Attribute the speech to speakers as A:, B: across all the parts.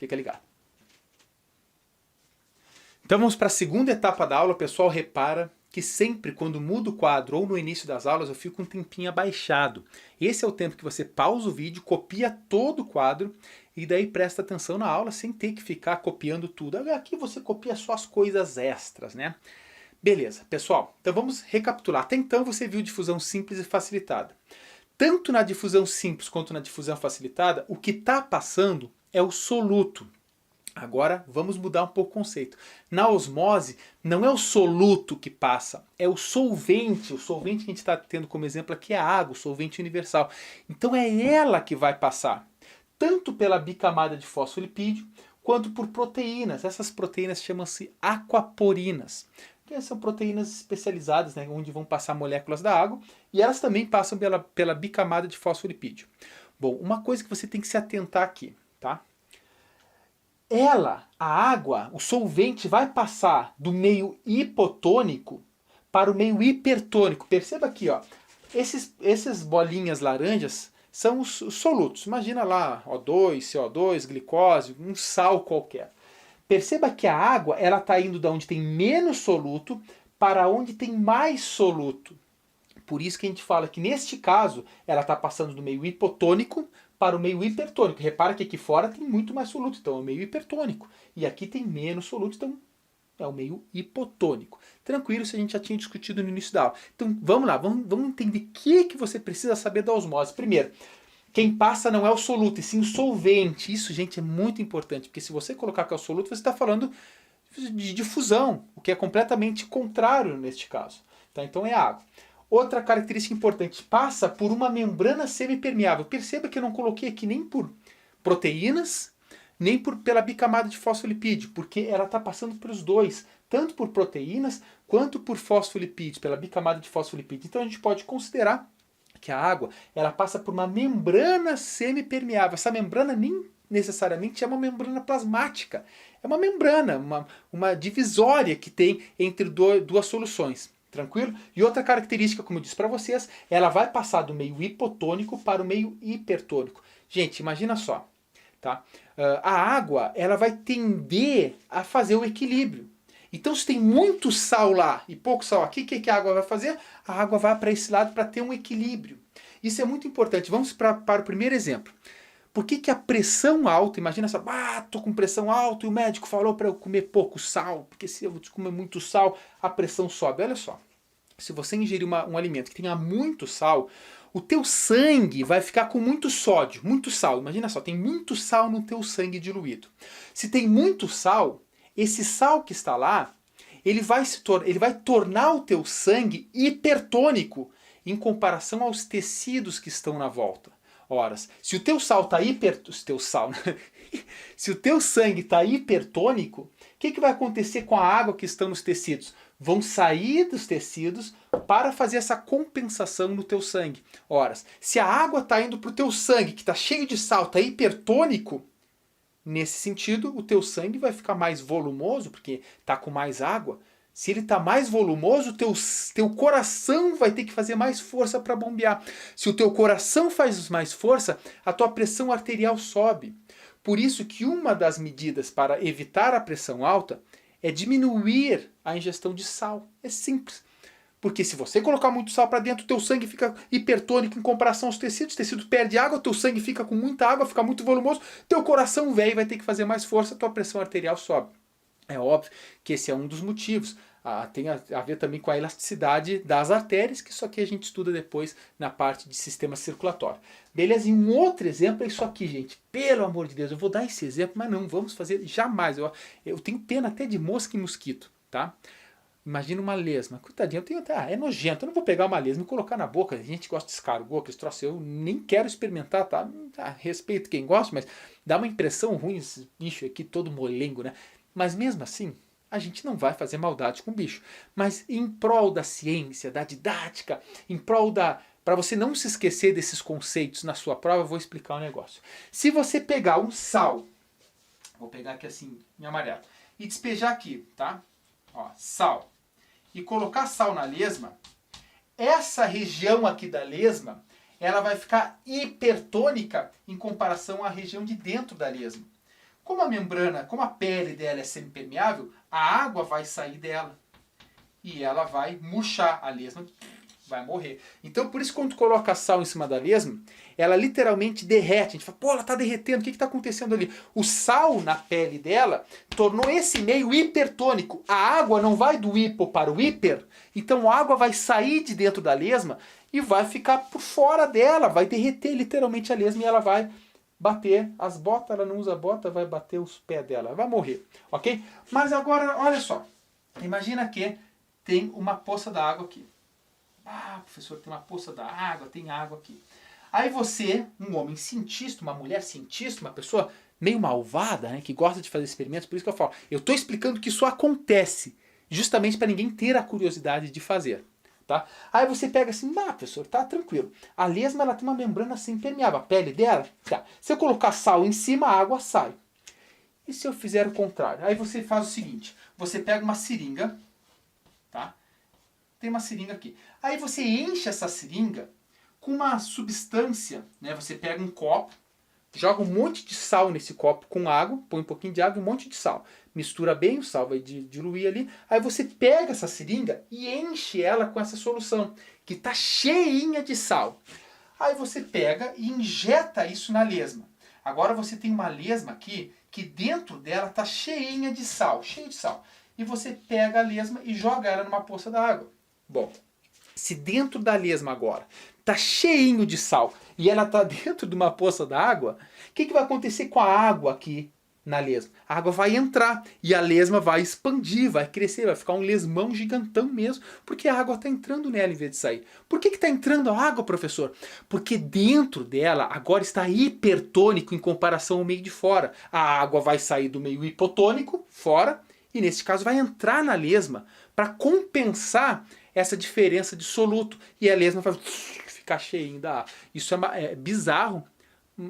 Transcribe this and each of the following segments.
A: Fica ligado. Então vamos para a segunda etapa da aula. O pessoal repara que sempre quando mudo o quadro ou no início das aulas eu fico um tempinho abaixado. Esse é o tempo que você pausa o vídeo, copia todo o quadro e daí presta atenção na aula sem ter que ficar copiando tudo. Aqui você copia só as coisas extras, né? Beleza, pessoal, então vamos recapitular. Até então você viu difusão simples e facilitada. Tanto na difusão simples quanto na difusão facilitada, o que está passando é o soluto. Agora vamos mudar um pouco o conceito. Na osmose, não é o soluto que passa, é o solvente. O solvente que a gente está tendo como exemplo aqui é a água, o solvente universal. Então é ela que vai passar, tanto pela bicamada de fosfolipídio, quanto por proteínas. Essas proteínas chamam-se aquaporinas. Que são proteínas especializadas, né, onde vão passar moléculas da água, e elas também passam pela bicamada de fosfolipídio. Bom, uma coisa que você tem que se atentar aqui, tá? A água, o solvente vai passar do meio hipotônico para o meio hipertônico. Perceba aqui, ó, esses bolinhas laranjas são os solutos. Imagina lá, O2, CO2, glicose, um sal qualquer. Perceba que a água ela está indo de onde tem menos soluto para onde tem mais soluto. Por isso que a gente fala que neste caso ela está passando do meio hipotônico para o meio hipertônico. Repara que aqui fora tem muito mais soluto, então é o meio hipertônico. E aqui tem menos soluto, então é o meio hipotônico. Tranquilo, isso a gente já tinha discutido no início da aula. Então vamos lá, vamos entender o que você precisa saber da osmose. Primeiro, quem passa não é o soluto, e sim o solvente. Isso, gente, é muito importante, porque se você colocar que é o soluto, você está falando de difusão, o que é completamente contrário neste caso. Tá? Então é água. Outra característica importante, passa por uma membrana semipermeável. Perceba que eu não coloquei aqui nem por proteínas, nem pela bicamada de fosfolipídio, porque ela está passando pelos dois, tanto por proteínas quanto por fosfolipídios, pela bicamada de fosfolipídio. Então a gente pode considerar que a água ela passa por uma membrana semipermeável. Essa membrana nem necessariamente é uma membrana plasmática. É uma membrana, uma divisória que tem entre duas soluções. Tranquilo? E outra característica, como eu disse para vocês, ela vai passar do meio hipotônico para o meio hipertônico. Gente, imagina só. Tá? A água ela vai tender a fazer o equilíbrio. Então se tem muito sal lá e pouco sal aqui, o que a água vai fazer? A água vai para esse lado para ter um equilíbrio. Isso é muito importante. Vamos para o primeiro exemplo. Por que a pressão alta, imagina só, tô com pressão alta e o médico falou para eu comer pouco sal, porque se eu comer muito sal, a pressão sobe. Olha só, se você ingerir um alimento que tenha muito sal, o teu sangue vai ficar com muito sódio, muito sal. Imagina só, tem muito sal no teu sangue diluído. Se tem muito sal, esse sal que está lá, ele vai tornar o teu sangue hipertônico em comparação aos tecidos que estão na volta. Ora, se o teu sal está se o teu sangue está hipertônico, o que vai acontecer com a água que está nos tecidos? Vão sair dos tecidos para fazer essa compensação no teu sangue. Ora, se a água está indo para o teu sangue, que está cheio de sal, está hipertônico, nesse sentido, o teu sangue vai ficar mais volumoso, porque está com mais água. Se ele está mais volumoso, teu coração vai ter que fazer mais força para bombear. Se o teu coração faz mais força, a tua pressão arterial sobe. Por isso que uma das medidas para evitar a pressão alta é diminuir a ingestão de sal. É simples. Porque se você colocar muito sal para dentro, o teu sangue fica hipertônico em comparação aos tecidos. O tecido perde água, o teu sangue fica com muita água, fica muito volumoso. Teu coração velho vai ter que fazer mais força, a tua pressão arterial sobe. É óbvio que esse é um dos motivos. Tem a ver também com a elasticidade das artérias, que isso aqui a gente estuda depois na parte de sistema circulatório. Beleza? E um outro exemplo é isso aqui, gente. Pelo amor de Deus, eu vou dar esse exemplo, mas não vamos fazer jamais. Eu tenho pena até de mosca e mosquito, tá? Imagina uma lesma. Coitadinho, é nojento. Eu não vou pegar uma lesma e colocar na boca. A gente gosta de escargot, que esse troço eu nem quero experimentar, tá? Respeito quem gosta, mas dá uma impressão ruim esse bicho aqui todo molengo, né? Mas mesmo assim, a gente não vai fazer maldade com o bicho. Mas em prol da ciência, da didática, em prol para você não se esquecer desses conceitos na sua prova, eu vou explicar um negócio. Se você pegar um sal, vou pegar aqui assim, em amarelo, e despejar aqui, tá? Ó, sal. E colocar sal na lesma, essa região aqui da lesma, ela vai ficar hipertônica em comparação à região de dentro da lesma. Como a membrana, como a pele dela é semipermeável, a água vai sair dela. E ela vai murchar, a lesma vai morrer. Então, por isso, quando tu coloca sal em cima da lesma, ela literalmente derrete. A gente fala, pô, ela está derretendo, o que está acontecendo ali? O sal na pele dela tornou esse meio hipertônico. A água não vai do hipo para o hiper, então a água vai sair de dentro da lesma e vai ficar por fora dela, vai derreter literalmente a lesma e ela vai bater as botas, ela não usa bota, vai bater os pés dela, vai morrer, ok? Mas agora, olha só, imagina que tem uma poça d'água aqui. Ah, professor, tem uma poça d'água, tem água aqui. Aí você, um homem cientista, uma mulher cientista, uma pessoa meio malvada, né, que gosta de fazer experimentos, por isso que eu falo, eu estou explicando que isso acontece, justamente para ninguém ter a curiosidade de fazer. Tá? Aí você pega assim, professor, tá tranquilo. A lesma ela tem uma membrana assim impermeável, a pele dela, tá. Se eu colocar sal em cima, a água sai. E se eu fizer o contrário? Aí você faz o seguinte, você pega uma seringa, tá? Tem uma seringa aqui. Aí você enche essa seringa com uma substância, né? Você pega um copo, joga um monte de sal nesse copo com água, põe um pouquinho de água e um monte de sal. Mistura bem, o sal vai diluir ali. Aí você pega essa seringa e enche ela com essa solução, que está cheinha de sal. Aí você pega e injeta isso na lesma. Agora você tem uma lesma aqui, que dentro dela está cheinha de sal, cheia de sal. E você pega a lesma e joga ela numa poça d'água. Bom, se dentro da lesma agora está cheinho de sal e ela está dentro de uma poça d'água, o que vai acontecer com a água aqui na lesma? A água vai entrar e a lesma vai expandir, vai crescer, vai ficar um lesmão gigantão mesmo, porque a água está entrando nela em vez de sair. Por que está entrando a água, professor? Porque dentro dela agora está hipertônico em comparação ao meio de fora. A água vai sair do meio hipotônico, fora, e nesse caso vai entrar na lesma para compensar essa diferença de soluto. E a lesma vai ficar cheinha da água. Isso é bizarro.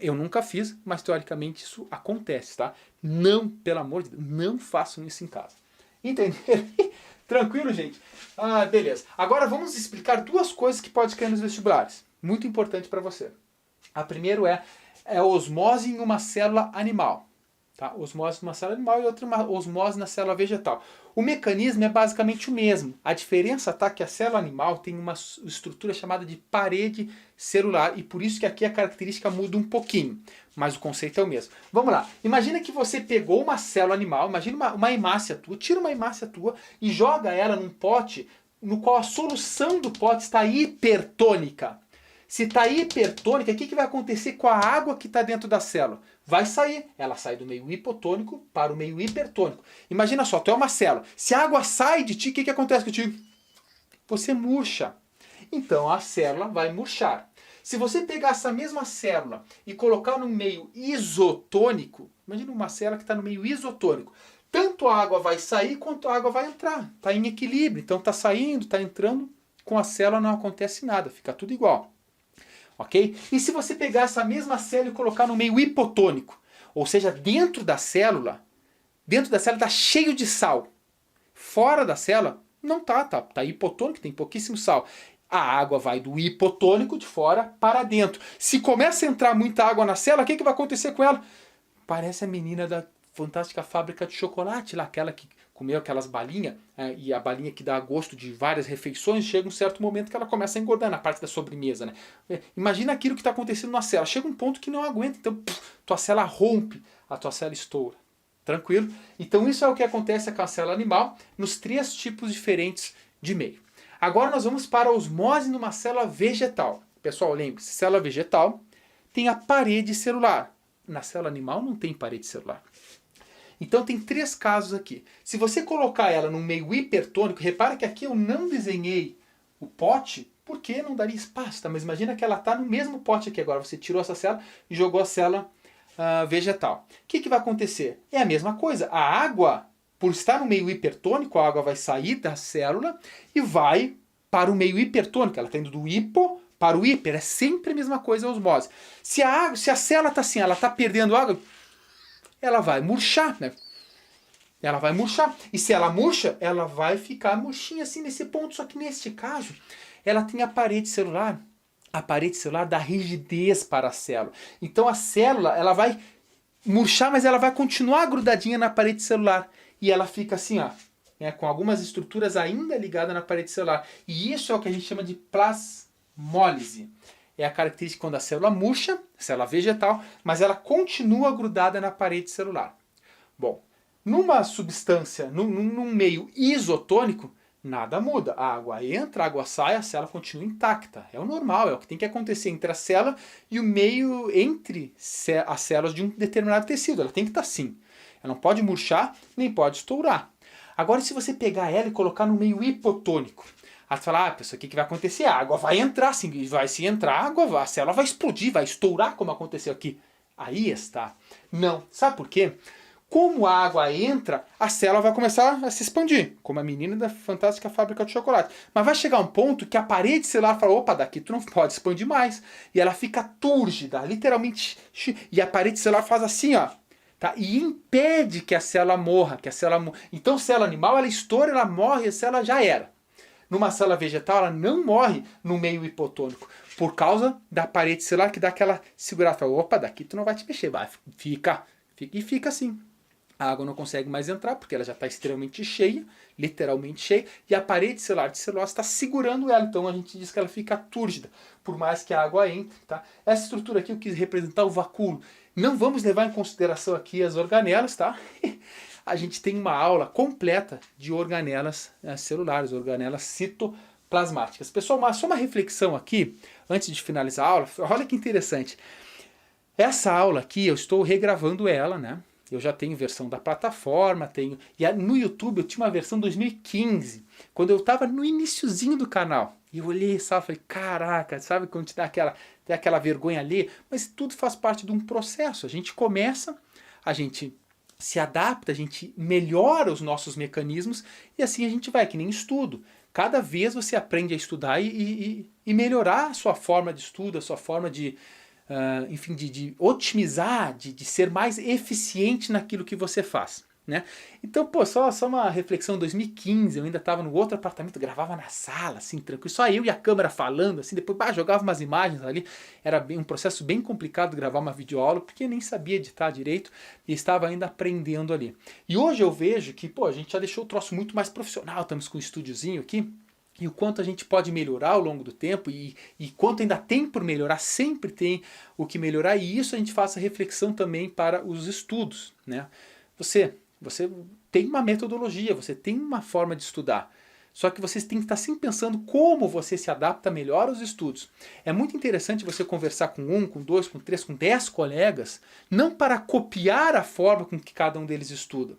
A: Eu nunca fiz, mas teoricamente isso acontece, tá? Não, pelo amor de Deus, não façam isso em casa. Entenderam? Tranquilo, gente? Ah, beleza. Agora vamos explicar duas coisas que pode cair nos vestibulares. Muito importante para você. A primeira é osmose em uma célula animal. Tá? Osmose numa célula animal e outra osmose na célula vegetal. O mecanismo é basicamente o mesmo. A diferença está que a célula animal tem uma estrutura chamada de parede celular e por isso que aqui a característica muda um pouquinho. Mas o conceito é o mesmo. Vamos lá. Imagina que você pegou uma célula animal, imagina uma hemácia tua, tira uma hemácia tua e joga ela num pote no qual a solução do pote está hipertônica. Se está hipertônica, o que vai acontecer com a água que está dentro da célula? Vai sair. Ela sai do meio hipotônico para o meio hipertônico. Imagina só, tu é uma célula. Se a água sai de ti, o que acontece contigo? Você murcha. Então a célula vai murchar. Se você pegar essa mesma célula e colocar no meio isotônico, imagina uma célula que está no meio isotônico. Tanto a água vai sair quanto a água vai entrar. Está em equilíbrio. Então está saindo, está entrando. Com a célula não acontece nada. Fica tudo igual. Ok? E se você pegar essa mesma célula e colocar no meio hipotônico, ou seja, dentro da célula está cheio de sal. Fora da célula não tá hipotônico, tem pouquíssimo sal. A água vai do hipotônico de fora para dentro. Se começa a entrar muita água na célula, o que vai acontecer com ela? Parece a menina da fantástica fábrica de chocolate, lá, aquela que comeu aquelas balinhas, e a balinha que dá gosto de várias refeições, chega um certo momento que ela começa a engordar na parte da sobremesa. Né? Imagina aquilo que está acontecendo na célula. Chega um ponto que não aguenta, então tua célula rompe, a tua célula estoura. Tranquilo? Então isso é o que acontece com a célula animal nos 3 tipos diferentes de meio. Agora nós vamos para a osmose numa célula vegetal. Pessoal, lembre-se, célula vegetal tem a parede celular. Na célula animal não tem parede celular. Então tem 3 casos aqui. Se você colocar ela num meio hipertônico, repara que aqui eu não desenhei o pote, porque não daria espaço, tá? Mas imagina que ela está no mesmo pote aqui agora. Você tirou essa célula e jogou a célula vegetal. O que vai acontecer? É a mesma coisa. A água, por estar no meio hipertônico, a água vai sair da célula e vai para o meio hipertônico. Ela está indo do hipo para o hiper. É sempre a mesma coisa a osmose. Se a célula está assim, ela está perdendo água, ela vai murchar, né? Ela vai murchar. E se ela murcha, ela vai ficar murchinha assim nesse ponto. Só que neste caso, ela tem a parede celular. A parede celular dá rigidez para a célula. Então a célula, ela vai murchar, mas ela vai continuar grudadinha na parede celular. E ela fica assim, ó, né, com algumas estruturas ainda ligadas na parede celular. E isso é o que a gente chama de plasmólise. É a característica quando a célula murcha, célula vegetal, mas ela continua grudada na parede celular. Bom, numa substância, num meio isotônico, nada muda. A água entra, a água sai, a célula continua intacta. É o normal, é o que tem que acontecer entre a célula e o meio entre as células de um determinado tecido. Ela tem que estar assim. Ela não pode murchar, nem pode estourar. Agora, se você pegar ela e colocar no meio hipotônico, aí você fala, pessoal, o que vai acontecer? A água vai entrar, sim, vai se entrar, a célula vai explodir, vai estourar, como aconteceu aqui. Aí está. Não. Sabe por quê? Como a água entra, a célula vai começar a se expandir, como a menina da fantástica fábrica de chocolate. Mas vai chegar um ponto que a parede celular fala, opa, daqui tu não pode expandir mais. E ela fica túrgida, literalmente. E a parede celular faz assim, ó. Tá? E impede que a célula morra. Então, célula animal, ela estoura, ela morre, a célula já era. Numa célula vegetal, ela não morre no meio hipotônico, por causa da parede celular que dá aquela segurada. Fala, opa, daqui tu não vai te mexer. Vai, fica assim. A água não consegue mais entrar, porque ela já está extremamente cheia, literalmente cheia, e a parede celular de celulose está segurando ela. Então a gente diz que ela fica túrgida, por mais que a água entre. Tá? Essa estrutura aqui eu quis representar o vacúolo. Não vamos levar em consideração aqui as organelas, tá? A gente tem uma aula completa de organelas celulares, organelas citoplasmáticas. Pessoal, só uma reflexão aqui, antes de finalizar a aula. Olha que interessante. Essa aula aqui, eu estou regravando ela, né? Eu já tenho versão da plataforma, tenho... E no YouTube eu tinha uma versão 2015, quando eu estava no iniciozinho do canal. E eu olhei, sabe, falei, caraca, sabe quando te dá aquela vergonha ali? Mas tudo faz parte de um processo. A gente começa, a gente se adapta, a gente melhora os nossos mecanismos e assim a gente vai, que nem estudo. Cada vez você aprende a estudar e melhorar a sua forma de estudo, a sua forma de... enfim, de otimizar, de ser mais eficiente naquilo que você faz. Né? Então, só uma reflexão, 2015, eu ainda estava no outro apartamento, gravava na sala, assim, tranquilo, só eu e a câmera falando, assim, depois jogava umas imagens ali, era um processo bem complicado gravar uma videoaula, porque nem sabia editar direito e estava ainda aprendendo ali. E hoje eu vejo que, a gente já deixou o troço muito mais profissional, estamos com um estúdiozinho aqui, e o quanto a gente pode melhorar ao longo do tempo e quanto ainda tem por melhorar, sempre tem o que melhorar, e isso a gente faz a reflexão também para os estudos. Né? Você tem uma metodologia, você tem uma forma de estudar, só que você tem que estar sempre pensando como você se adapta melhor aos estudos. É muito interessante você conversar com 1, com 2, com 3, com 10 colegas, não para copiar a forma com que cada um deles estuda,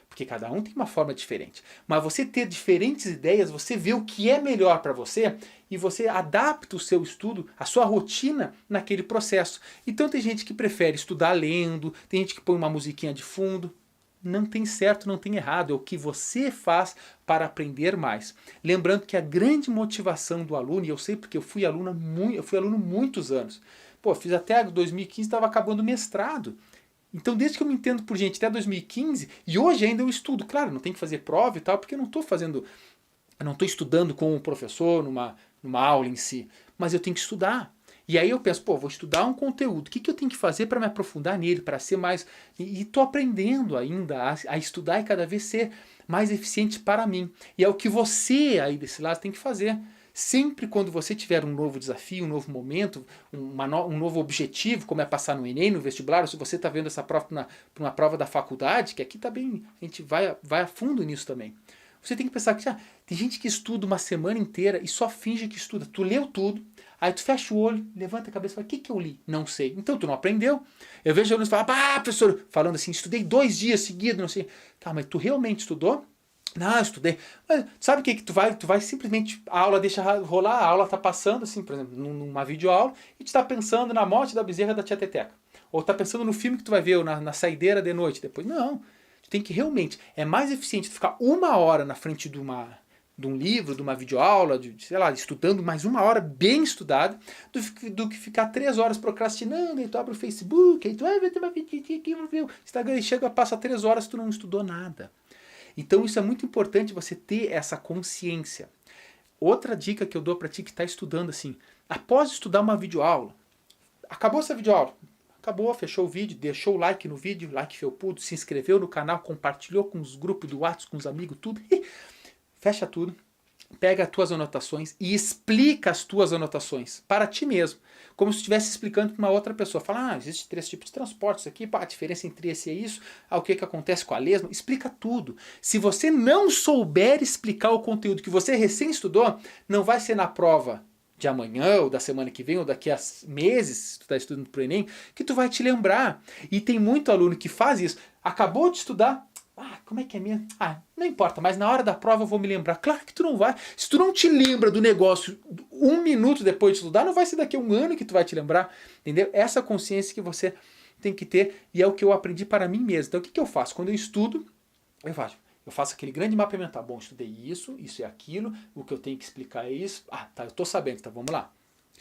A: porque cada um tem uma forma diferente. Mas você ter diferentes ideias, você vê o que é melhor para você e você adapta o seu estudo, a sua rotina naquele processo. Então tem gente que prefere estudar lendo, tem gente que põe uma musiquinha de fundo. Não tem certo, não tem errado, é o que você faz para aprender mais. Lembrando que a grande motivação do aluno, e eu sei porque eu fui aluno muitos anos. Fiz até 2015, estava acabando o mestrado. Então, desde que eu me entendo por gente até 2015, e hoje ainda eu estudo, claro, não tem que fazer prova e tal, porque eu não estou estudando com o professor numa aula em si, mas eu tenho que estudar. E aí eu penso, vou estudar um conteúdo, o que eu tenho que fazer para me aprofundar nele, para ser mais... E estou aprendendo ainda a estudar e cada vez ser mais eficiente para mim. E é o que você aí desse lado tem que fazer. Sempre quando você tiver um novo desafio, um novo momento, um novo objetivo, como é passar no Enem, no vestibular, ou se você está vendo essa prova para uma prova da faculdade, que aqui também a gente vai a fundo nisso também. Você tem que pensar que tem gente que estuda uma semana inteira e só finge que estuda. Tu leu tudo, aí tu fecha o olho, levanta a cabeça e fala, o que eu li? Não sei. Então tu não aprendeu. Eu vejo alunos falar, professor, falando assim, estudei 2 dias seguidos, não sei. Tá, mas tu realmente estudou? Não, eu estudei. Mas sabe o que tu vai simplesmente, a aula deixa rolar, a aula tá passando assim, por exemplo, numa videoaula, e tu tá pensando na morte da bezerra da tia Teteca. Ou tá pensando no filme que tu vai ver, ou na saideira de noite depois. Não, tu tem que realmente, é mais eficiente tu ficar 1 hora na frente de um livro, de uma videoaula, sei lá, estudando mais 1 hora bem estudado, do que ficar 3 horas procrastinando, aí tu abre o Facebook, aí tu vai ver o Instagram e chega, passa 3 horas e tu não estudou nada. Então isso é muito importante você ter essa consciência. Outra dica que eu dou para ti que está estudando assim, após estudar uma videoaula, acabou essa videoaula, acabou, fechou o vídeo, deixou o like no vídeo, like felpudo, se inscreveu no canal, compartilhou com os grupos do WhatsApp, com os amigos, tudo. Fecha tudo, pega as tuas anotações e explica as tuas anotações para ti mesmo. Como se estivesse explicando para uma outra pessoa. Fala, existe 3 tipos de transportes aqui, pá, a diferença entre esse e isso, o que acontece com a lesma. Explica tudo. Se você não souber explicar o conteúdo que você recém estudou, não vai ser na prova de amanhã, ou da semana que vem, ou daqui a meses, se tu está estudando para o Enem, que tu vai te lembrar. E tem muito aluno que faz isso. Acabou de estudar, como é que é minha? Não importa, mas na hora da prova eu vou me lembrar. Claro que tu não vai. Se tu não te lembra do negócio 1 minuto depois de estudar, não vai ser daqui a 1 ano que tu vai te lembrar. Entendeu? Essa consciência que você tem que ter, e é o que eu aprendi para mim mesmo. Então o que eu faço? Quando eu estudo, eu faço aquele grande mapa mental. Bom, estudei isso, isso e aquilo, o que eu tenho que explicar é isso. Tá, eu tô sabendo, então vamos lá.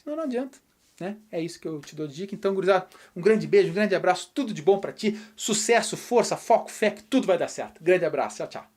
A: Senão não adianta. Né? É isso que eu te dou de dica. Então, gurizada, um grande beijo, um grande abraço, tudo de bom pra ti, sucesso, força, foco, fé, que tudo vai dar certo. Grande abraço, tchau, tchau.